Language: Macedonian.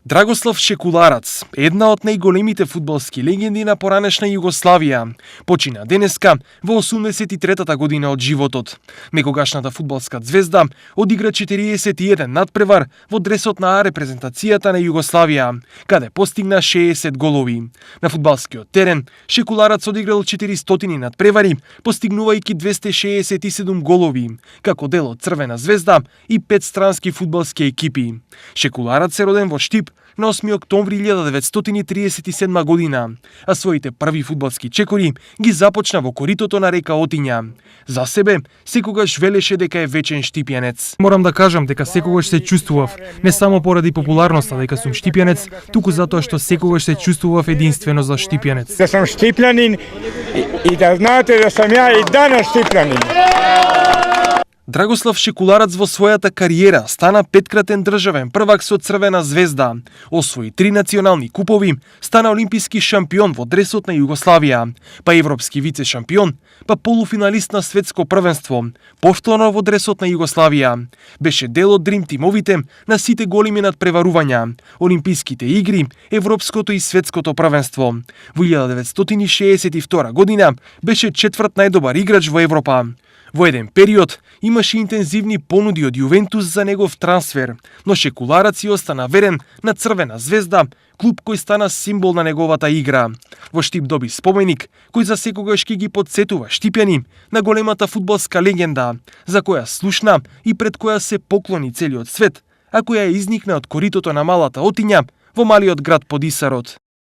Драгослав Шекуларац, една од најголемите фудбалски легенди на поранешна Југославија, почина денеска во 83-та година од животот. Некогашната фудбалска звезда одигра 41 надпревар во дресот на репрезентацијата на Југославија, каде постигна 60 голови. На фудбалскиот терен Шекуларац одиграл 400 надпревари, постигнувајќи 267 голови, како дел од Црвена звезда и 5 странски фудбалски екипи. Шекуларац е роден во Штип на 8 октомври 1937 година, а своите први фудбалски чекори ги започна во коритото на река Отиња. За себе, секогаш велеше дека е вечен штипјанец. Морам да кажам дека секогаш се чувствував, не само поради популарноста дека сум штипјанец, туку затоа што секогаш се чувствував единствено за штипјанец. Да сум штипјанин и да знаете да сум ја и данас штипјанин. Драгослав Шекуларац во својата кариера стана петкратен државен првак со Црвена звезда, освои 3 национални купови, стана олимписки шампион во дресот на Југославија, па европски вице-шампион, па полуфиналист на светско првенство, повторно во дресот на Југославија. Беше дел од дрим тимовите на сите големи надпреварувања, Олимписките игри, европското и светското првенство. Во 1962 година беше четврт најдобар играч во Европа. Во еден период имаше интензивни понуди од Јувентус за негов трансфер, но Шекуларац си остана верен на Црвена звезда, клуб кој стана символ на неговата игра. Во Штип доби споменик кој за секогаш ќе ги потсетува штипјани на големата фудбалска легенда, за која слушна и пред која се поклони целиот свет, а која изникна од коритото на малата Отиња во малиот град под Исарот.